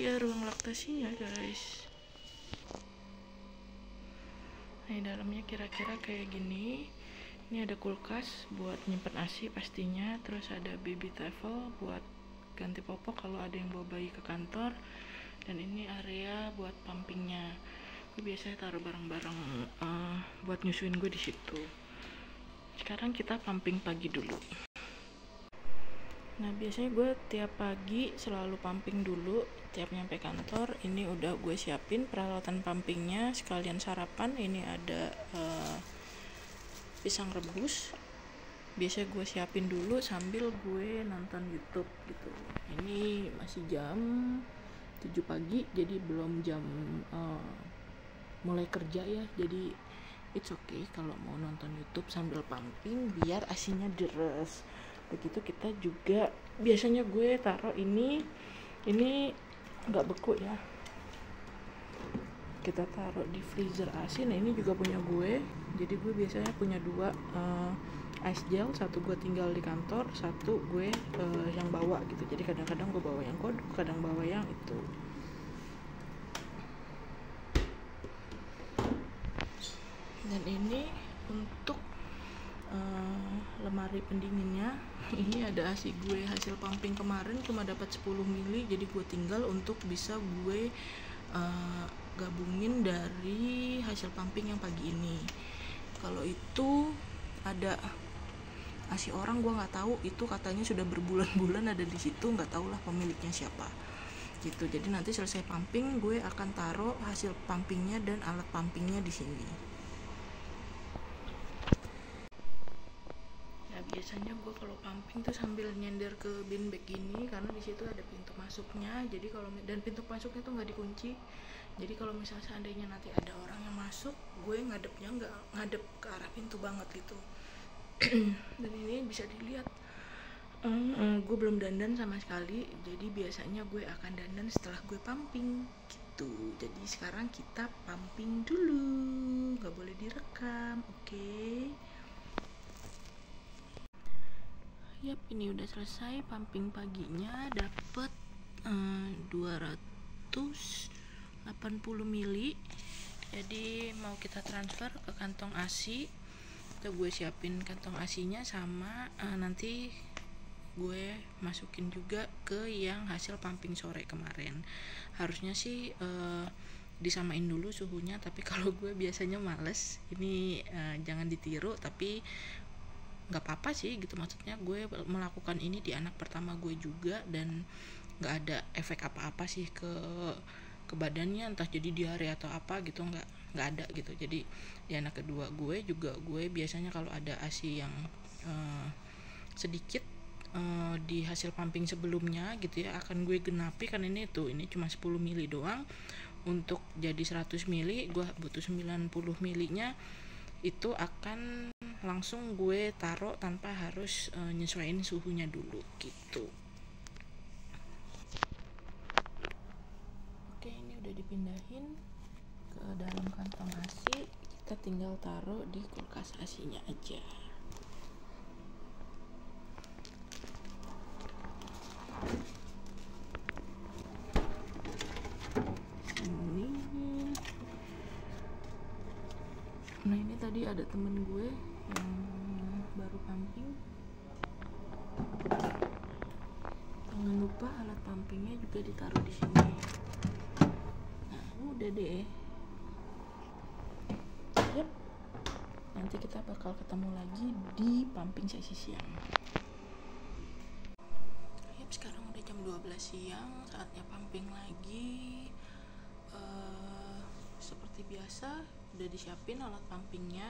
dia ruang laktasinya guys. Nah, dalamnya kira-kira kayak gini. Ini ada kulkas buat nyimpen ASI pastinya, terus ada baby towel buat ganti popok kalau ada yang bawa bayi ke kantor, dan ini area buat pumpingnya. Gue biasanya taruh barang-barang buat nyusuin gue di situ. Sekarang kita pumping pagi dulu. Nah, biasanya gue tiap pagi selalu pumping dulu tiap nyampe kantor. Ini udah gue siapin peralatan pumpingnya sekalian sarapan. Ini ada pisang rebus. Biasanya gue siapin dulu sambil gue nonton YouTube gitu. Ini masih jam 7 pagi, jadi belum jam mulai kerja ya. Jadi it's okay kalau mau nonton YouTube sambil pumping biar asinya deres. Begitu kita juga biasanya gue taruh ini nggak beku ya, kita taruh di freezer ASI. Nah, ini juga punya gue, jadi gue biasanya punya 2 ice gel, satu gue tinggal di kantor, satu gue yang bawa gitu. Jadi kadang-kadang gue bawa yang kodok, kadang bawa yang itu. Dan ini untuk lemari pendinginnya. Ini ada ASI gue hasil pumping kemarin cuma dapat 10 mili, jadi gue tinggal untuk bisa gue gabungin dari hasil pumping yang pagi ini. Kalau itu ada ASI orang, gue nggak tahu, itu katanya sudah berbulan-bulan ada di situ, nggak tahu lah pemiliknya siapa gitu. Jadi nanti selesai pumping gue akan taruh hasil pumpingnya dan alat pumpingnya di sini. Biasanya gue kalau pumping tuh sambil nyender ke bin bag ini, karena di situ ada pintu masuknya. Jadi kalau dan pintu masuknya tuh nggak dikunci. Jadi kalau misalnya seandainya nanti ada orang yang masuk, gue ngadepnya nggak ngadep ke arah pintu banget gitu. Dan ini bisa dilihat gue belum dandan sama sekali. Jadi biasanya gue akan dandan setelah gue pumping gitu. Jadi sekarang kita pumping dulu, nggak boleh direkam, oke? Yap, ini udah selesai pumping paginya, dapet 280 mili. Jadi mau kita transfer ke kantong ASI. Itu gue siapin kantong ASInya sama nanti gue masukin juga ke yang hasil pumping sore kemarin. Harusnya sih disamain dulu suhunya, tapi kalau gue biasanya males. Ini jangan ditiru, tapi nggak apa-apa sih gitu. Maksudnya gue melakukan ini di anak pertama gue juga, dan nggak ada efek apa-apa sih ke badannya, entah jadi diare atau apa gitu, nggak ada gitu. Jadi di anak kedua gue juga, gue biasanya kalau ada ASI yang sedikit di hasil pumping sebelumnya gitu ya, akan gue genapi. Kan ini cuma 10 mili doang, untuk jadi 100 mili gue butuh 90 milinya. Itu akan langsung gue taruh tanpa harus nyesuaiin suhunya dulu gitu. Oke, ini udah dipindahin ke dalam kantong ASI. Kita tinggal taruh di kulkas ASInya aja. Nah, ini tadi ada temen gue yang baru pumping. Jangan lupa alat pumpingnya juga ditaruh di sini. Nah, udah deh. Yap. Nanti kita bakal ketemu lagi di pumping sesi siang. Yap, sekarang udah jam 12 siang, saatnya pumping lagi. Seperti biasa udah disiapin alat pumpingnya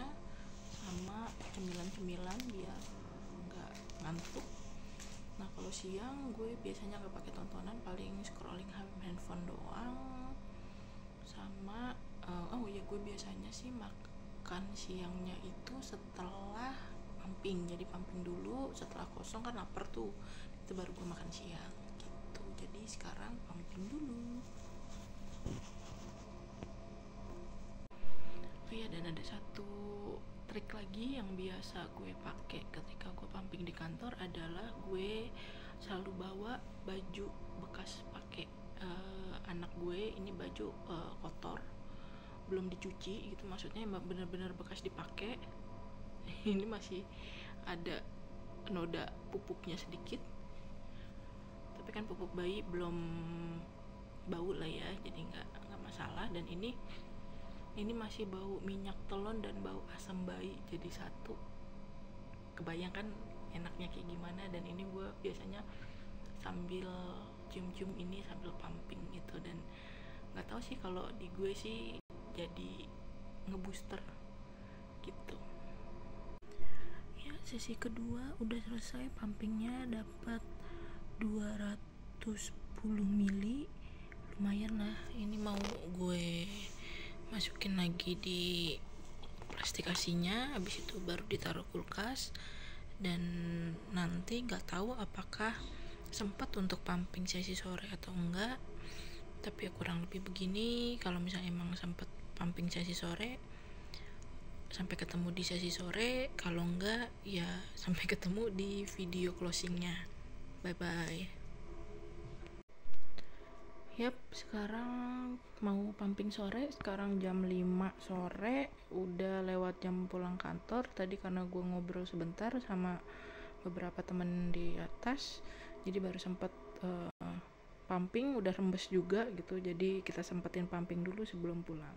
sama cemilan-cemilan biar nggak ngantuk. Nah, kalau siang gue biasanya nggak pakai tontonan, paling scrolling handphone doang. Sama gue biasanya sih makan siangnya itu setelah pumping. Jadi pumping dulu, setelah kosong kan lapar tuh, itu baru gue makan siang gitu. Jadi sekarang pumping dulu. Iya, dan ada satu trik lagi yang biasa gue pakai ketika gue pumping di kantor adalah gue selalu bawa baju bekas pakai gue ini baju kotor, belum dicuci gitu, maksudnya bener-bener bekas dipakai. Ini masih ada noda pupuknya sedikit, tapi kan pupuk bayi belum bau lah ya, jadi nggak masalah. Dan ini masih bau minyak telon dan bau asam bayi jadi satu. Kebayangkan enaknya kayak gimana. Dan ini gue biasanya sambil cium-cium ini sambil pumping gitu. Dan nggak tahu sih, kalau di gue sih jadi ngebooster gitu. Ya, sesi kedua udah selesai, pumpingnya dapat 210 mili, lumayan lah. Ini mau gue masukin lagi di plastik asinya, habis itu baru ditaruh kulkas. Dan nanti nggak tahu apakah sempat untuk pumping sesi sore atau enggak, tapi ya kurang lebih begini. Kalau misalnya emang sempat pumping sesi sore, sampai ketemu di sesi sore. Kalau enggak ya sampai ketemu di video closingnya. Bye bye. Yap, sekarang mau pumping sore. Sekarang jam 5 sore, udah lewat jam pulang kantor. Tadi karena gue ngobrol sebentar sama beberapa temen di atas, jadi baru sempet pumping, udah rembes juga gitu. Jadi kita sempetin pumping dulu sebelum pulang.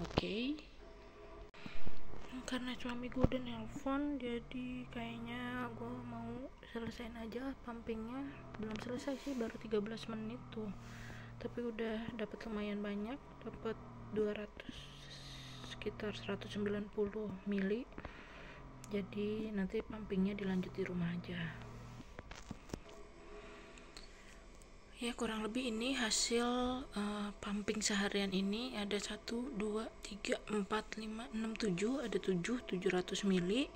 Oke. Karena suami gue udah nelpon, jadi kayaknya gue mau selesain aja pumpingnya. Belum selesai sih, baru 13 menit tuh, tapi udah dapat lumayan banyak, dapat 200, sekitar 190 mili. Jadi nanti pumpingnya dilanjut di rumah aja. Ya, kurang lebih ini hasil pumping seharian ini. Ada 1, 2, 3, 4, 5, 6, 7, ada 700 mili.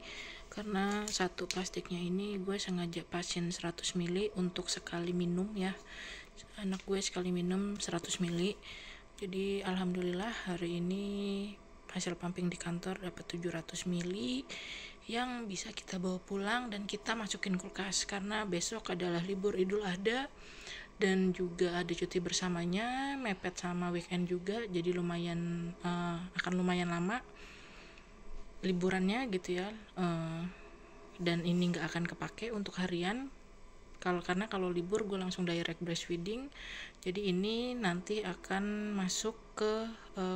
Karena satu plastiknya ini gue sengaja pasin 100 mili untuk sekali minum ya. Anak gue sekali minum 100 mili. Jadi alhamdulillah hari ini hasil pumping di kantor dapat 700 mili yang bisa kita bawa pulang dan kita masukin kulkas, karena besok adalah libur Idul Adha dan juga ada cuti bersamanya, mepet sama weekend juga. Jadi lumayan akan lumayan lama liburannya gitu ya. Dan ini nggak akan kepake untuk harian, karena kalau libur gue langsung direct breastfeeding. Jadi ini nanti akan masuk ke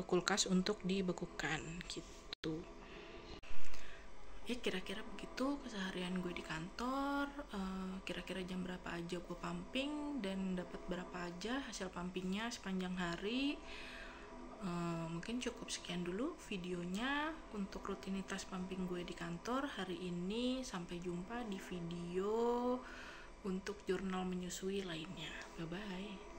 kulkas untuk dibekukan gitu. Ya kira-kira begitu keseharian gue di kantor. Kira-kira jam berapa aja gue pumping dan dapat berapa aja hasil pumpingnya sepanjang hari. Mungkin cukup sekian dulu videonya untuk rutinitas pumping gue di kantor hari ini. Sampai jumpa di video untuk jurnal menyusui lainnya. Bye bye.